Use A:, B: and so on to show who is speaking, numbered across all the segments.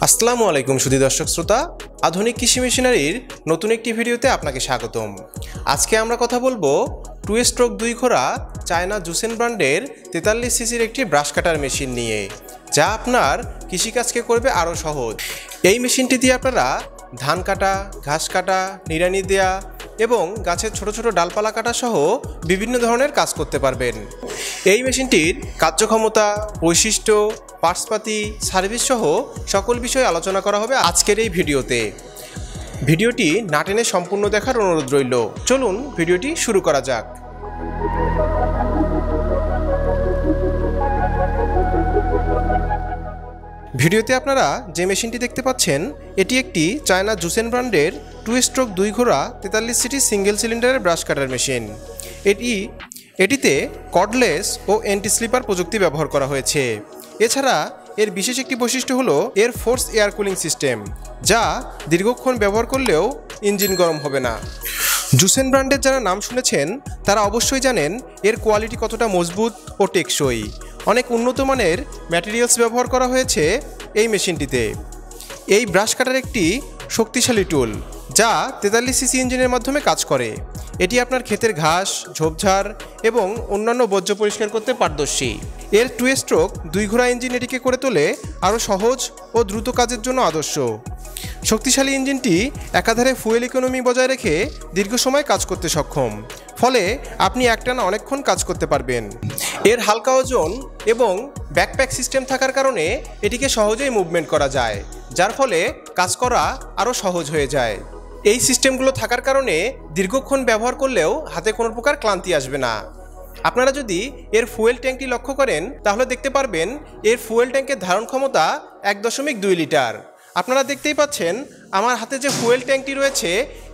A: আসসালামু আলাইকুম সুধী দর্শক শ্রোতা, আধুনিক কৃষি মেশিনারির নতুন একটি ভিডিওতে আপনাকে স্বাগতম। আজকে আমরা কথা বলবো 2 স্ট্রোক 2 ঘোড়া চায়না জুসেন ব্র্যান্ডের 43 সিসির একটি ব্রাশ কাটার মেশিন নিয়ে, যা আপনার কৃষিকাজকে করবে আরও সহজ। এই মেশিনটি দিয়ে আপনারা ধান কাটা, ঘাস কাটা, নিড়ানি দেয়া এবং গাছের ছোট ছোট ডালপালা কাটা সহ বিভিন্ন ধরনের কাজ করতে পারবেন। এই মেশিনটির কার্যক্ষমতা, বৈশিষ্ট্য, পার্টসপাতি, সার্ভিস সহ সকল বিষয়ে আলোচনা করা হবে আজকের এই ভিডিওতে। ভিডিওটি না টেনে সম্পূর্ণ দেখার অনুরোধ রইল। চলুন ভিডিওটি শুরু করা যাক। ভিডিওতে আপনারা যে মেশিনটি দেখতে পাচ্ছেন, এটি একটি চায়না জুসেন ব্র্যান্ডের 2 স্ট্রোক 2 ঘোড়া 43 সিসি সিঙ্গেল সিলিন্ডারের ব্রাশ কাটার মেশিন। এটিতে কর্ডলেস ও অ্যান্টি স্লিপার প্রযুক্তি ব্যবহার করা হয়েছে। এছাড়া এর বিশেষ একটি বৈশিষ্ট্য হলো এর ফোর্স এয়ার কুলিং সিস্টেম, যা দীর্ঘক্ষণ ব্যবহার করলেও ইঞ্জিন গরম হবে না। জুসেন ব্র্যান্ডের যারা নাম শুনেছেন তারা অবশ্যই জানেন এর কোয়ালিটি কতটা মজবুত ও টেকসই। অনেক উন্নত মানের ম্যাটেরিয়ালস ব্যবহার করা হয়েছে এই মেশিনটিতে। এই ব্রাশ কাটার একটি শক্তিশালী টুল, যা 43 সিসি ইঞ্জিনের মাধ্যমে কাজ করে। এটি আপনার ক্ষেতের ঘাস, ঝোপঝাড় এবং অন্যান্য বর্জ্য পরিষ্কার করতে পারদর্শী। এর 2 স্ট্রোক 2 ঘোড়া ইঞ্জিন এটিকে করে তোলে আরও সহজ ও দ্রুত কাজের জন্য আদর্শ। শক্তিশালী ইঞ্জিনটি একাধারে ফুয়েল ইকোনমি বজায় রেখে দীর্ঘ সময় কাজ করতে সক্ষম, ফলে আপনি একটানা অনেকক্ষণ কাজ করতে পারবেন। এর হালকা ওজন এবং ব্যাকপ্যাক সিস্টেম থাকার কারণে এটিকে সহজেই মুভমেন্ট করা যায়, যার ফলে কাজ করা আরও সহজ হয়ে যায়। এই সিস্টেমগুলো থাকার কারণে দীর্ঘক্ষণ ব্যবহার করলেও হাতে কোনো প্রকার ক্লান্তি আসবে না। আপনারা যদি এর ফুয়েল ট্যাঙ্কটি লক্ষ্য করেন তাহলে দেখতে পারবেন এর ফুয়েল ট্যাঙ্কের ধারণ ক্ষমতা 1.2 লিটার। আপনারা দেখতেই পাচ্ছেন আমার হাতে যে ফুয়েল ট্যাঙ্কটি রয়েছে,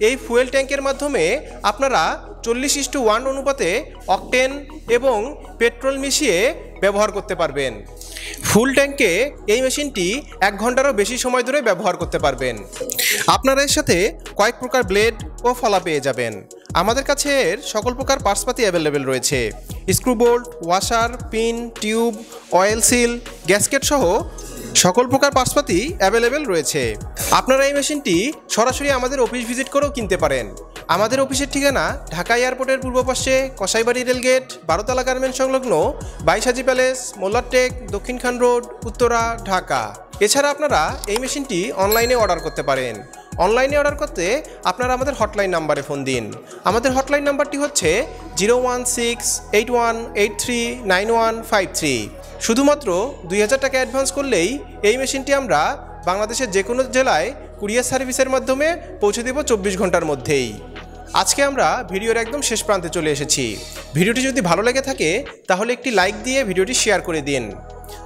A: এই ফুয়েল ট্যাঙ্কের মাধ্যমে আপনারা 40:1 অনুপাতে অকটেন এবং পেট্রোল মিশিয়ে ব্যবহার করতে পারবেন। ফুল ট্যাঙ্কে এই মেশিনটি 1 ঘন্টারও বেশি সময় ধরে ব্যবহার করতে পারবেন। আপনারা এর সাথে কয়েক প্রকার ব্লেড ও ফলা পেয়ে যাবেন। আমাদের কাছে এর সকল প্রকার পার্টসপাতি অ্যাভেলেবেল রয়েছে। Screw bolt, washer, pin, tube, oil seal, gasket সহ সকল প্রকার পার্টসপাতি অ্যাভেলেবেল রয়েছে। আপনারা এই মেশিনটি সরাসরি আমাদের অফিস ভিজিট করেও কিনতে পারেন। আমাদের অফিসের ঠিকানা ঢাকা এয়ারপোর্টের পূর্ব পাশে কসাইবাড়ি রেলগেট, 12তলা গার্মেন্টস সংলগ্ন 22 হাজি প্যালেস, মোল্লারটেক, দক্ষিণ খান রোড, উত্তরা, ঢাকা। এছাড়া আপনারা এই মেশিনটি অনলাইনে অর্ডার করতে পারেন। অনলাইনে অর্ডার করতে আপনারা আমাদের হটলাইন নাম্বারে ফোন দিন। আমাদের হটলাইন নাম্বারটি হচ্ছে 01681839153। শুধুমাত্র 2000 টাকা অ্যাডভান্স করলেই এই মেশিনটি আমরা বাংলাদেশের যে কোনো জেলায় কুরিয়ার সার্ভিসের মাধ্যমে পৌঁছে দেব 24 ঘন্টার মধ্যেই। আজকে আমরা ভিডিওর একদম শেষ প্রান্তে চলে এসেছি। ভিডিওটি যদি ভালো লেগে থাকে তাহলে একটি লাইক দিয়ে ভিডিওটি শেয়ার করে দিন।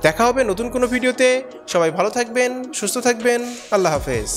A: দেখা হবে নতুন কোনো ভিডিওতে। সবাই ভালো থাকবেন, সুস্থ থাকবেন। আল্লাহ হাফেজ।